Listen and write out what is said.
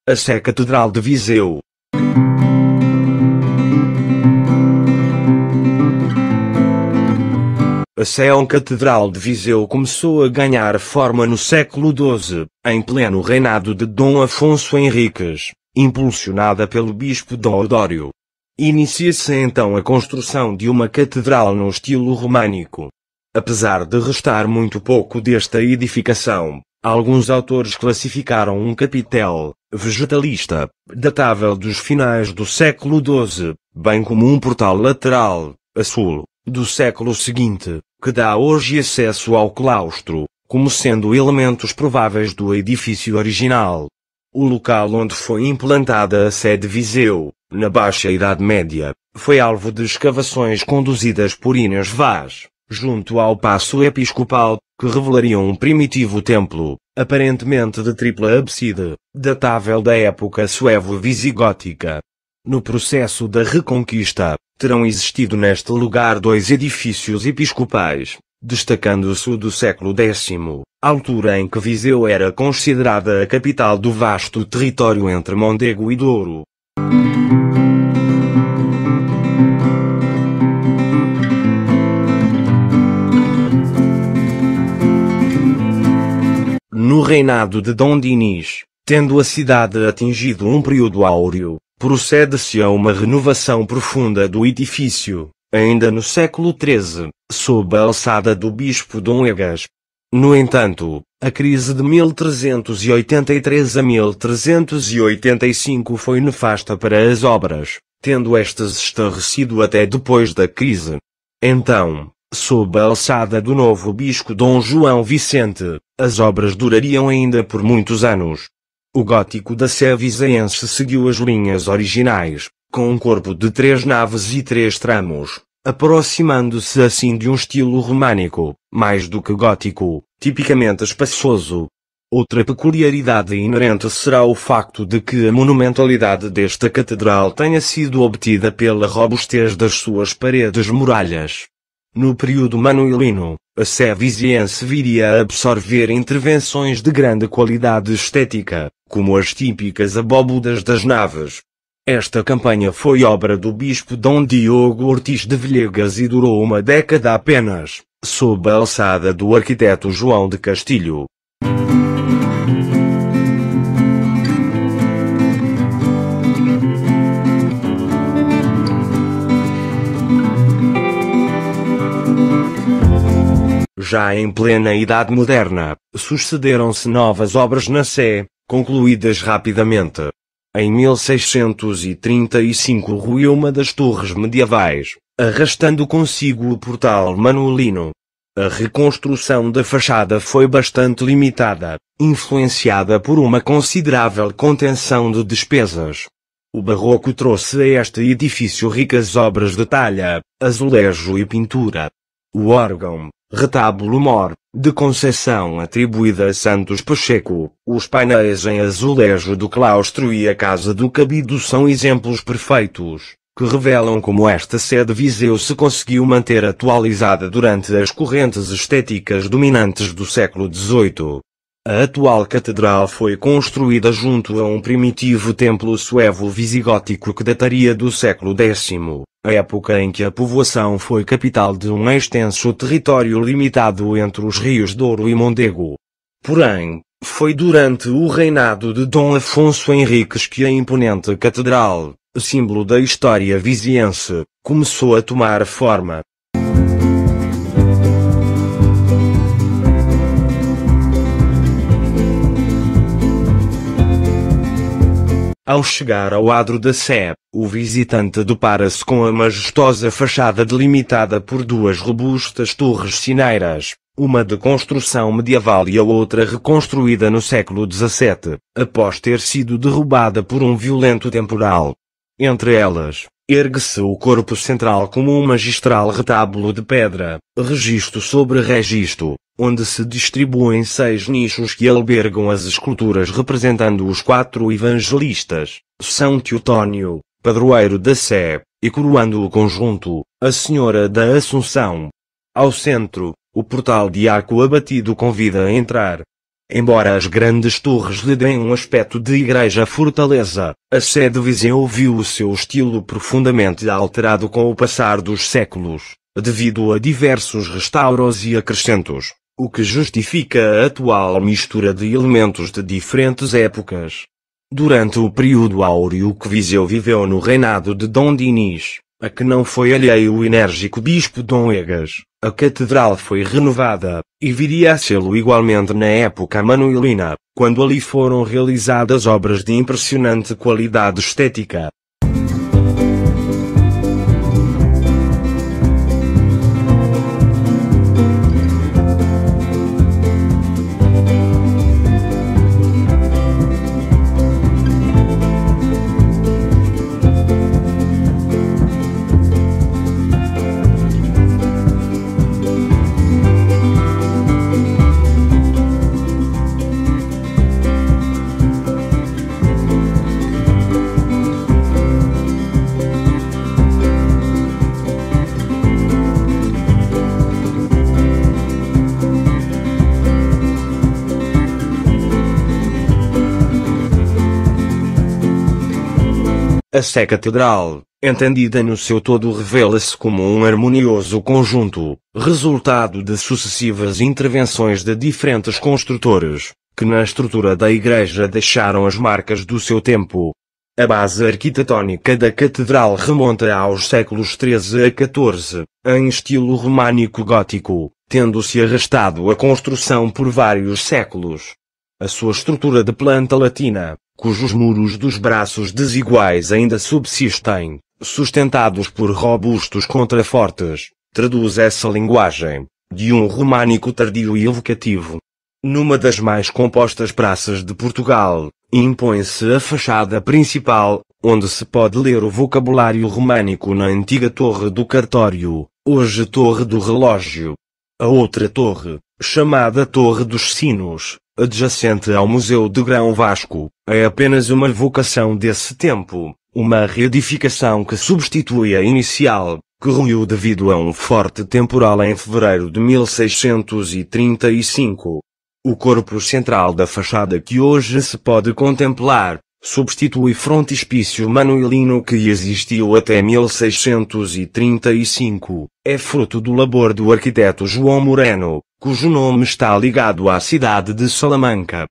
A Sé Catedral de Viseu. A Sé Catedral de Viseu começou a ganhar forma no século XII, em pleno reinado de Dom Afonso Henriques, impulsionada pelo bispo Dom Odório. Inicia-se então a construção de uma catedral no estilo românico. Apesar de restar muito pouco desta edificação, alguns autores classificaram um capitel vegetalista, datável dos finais do século XII, bem como um portal lateral, a sul, do século seguinte, que dá hoje acesso ao claustro, como sendo elementos prováveis do edifício original. O local onde foi implantada a Sé de Viseu, na Baixa Idade Média, foi alvo de escavações conduzidas por Inês Vaz, junto ao Paço Episcopal, que revelariam um primitivo templo, aparentemente de tripla abside, datável da época suevo-visigótica. No processo da Reconquista, terão existido neste lugar dois edifícios episcopais, destacando-se o do século X, altura em que Viseu era considerada a capital do vasto território entre Mondego e Douro. No reinado de Dom Dinis, tendo a cidade atingido um período áureo, procede-se a uma renovação profunda do edifício, ainda no século XIII, sob a alçada do bispo Dom Egas. No entanto, a crise de 1383 a 1385 foi nefasta para as obras, tendo estas estarrecido até depois da crise. Então, sob a alçada do novo bispo Dom João Vicente, as obras durariam ainda por muitos anos. O gótico da Sé viseense seguiu as linhas originais, com um corpo de 3 naves e 3 tramos, aproximando-se assim de um estilo românico, mais do que gótico, tipicamente espaçoso. Outra peculiaridade inerente será o facto de que a monumentalidade desta catedral tenha sido obtida pela robustez das suas paredes muralhas. No período manuelino, a Sé viseense viria a absorver intervenções de grande qualidade estética, como as típicas abóbodas das naves. Esta campanha foi obra do bispo Dom Diogo Ortiz de Villegas e durou uma década apenas, sob a alçada do arquiteto João de Castilho. Já em plena Idade Moderna, sucederam-se novas obras na Sé, concluídas rapidamente. Em 1635 ruiu uma das torres medievais, arrastando consigo o portal manuelino. A reconstrução da fachada foi bastante limitada, influenciada por uma considerável contenção de despesas. O barroco trouxe a este edifício ricas obras de talha, azulejo e pintura. O órgão, retábulo-mor, de Conceição atribuída a Santos Pacheco, os painéis em azulejo do claustro e a Casa do Cabido são exemplos perfeitos, que revelam como esta Sé de Viseu se conseguiu manter atualizada durante as correntes estéticas dominantes do século XVIII. A atual catedral foi construída junto a um primitivo templo suevo-visigótico que dataria do século X, a época em que a povoação foi capital de um extenso território limitado entre os rios Douro e Mondego. Porém, foi durante o reinado de Dom Afonso Henriques que a imponente catedral, símbolo da história viziense, começou a tomar forma. Ao chegar ao adro da Sé, o visitante depara-se com a majestosa fachada delimitada por 2 robustas torres sineiras, uma de construção medieval e a outra reconstruída no século XVII, após ter sido derrubada por um violento temporal. Entre elas, ergue-se o corpo central como um magistral retábulo de pedra, registo sobre registo, onde se distribuem 6 nichos que albergam as esculturas representando os 4 evangelistas, São Teotônio, padroeiro da Sé, e coroando o conjunto, a Senhora da Assunção. Ao centro, o portal de arco abatido convida a entrar. Embora as grandes torres lhe deem um aspecto de igreja-fortaleza, a sé de Viseu viu o seu estilo profundamente alterado com o passar dos séculos, devido a diversos restauros e acrescentos, o que justifica a atual mistura de elementos de diferentes épocas. Durante o período áureo que Viseu viveu no reinado de Dom Dinis, a que não foi alheio o enérgico bispo Dom Egas, a catedral foi renovada, e viria a sê-lo igualmente na época manuelina, quando ali foram realizadas obras de impressionante qualidade estética. A Sé Catedral, entendida no seu todo, revela-se como um harmonioso conjunto, resultado de sucessivas intervenções de diferentes construtores, que na estrutura da igreja deixaram as marcas do seu tempo. A base arquitetónica da catedral remonta aos séculos XIII a XIV, em estilo românico gótico, tendo-se arrastado a construção por vários séculos. A sua estrutura de planta latina, cujos muros dos braços desiguais ainda subsistem, sustentados por robustos contrafortes, traduz essa linguagem, de um românico tardio e evocativo. Numa das mais compostas praças de Portugal, impõe-se a fachada principal, onde se pode ler o vocabulário românico na antiga Torre do Cartório, hoje Torre do Relógio. A outra torre, chamada Torre dos Sinos, adjacente ao Museu de Grão Vasco, é apenas uma evocação desse tempo, uma reedificação que substitui a inicial, que ruiu devido a um forte temporal em fevereiro de 1635. O corpo central da fachada que hoje se pode contemplar, substitui frontispício manuelino que existiu até 1635, é fruto do labor do arquiteto João Moreno, cujo nome está ligado à cidade de Salamanca.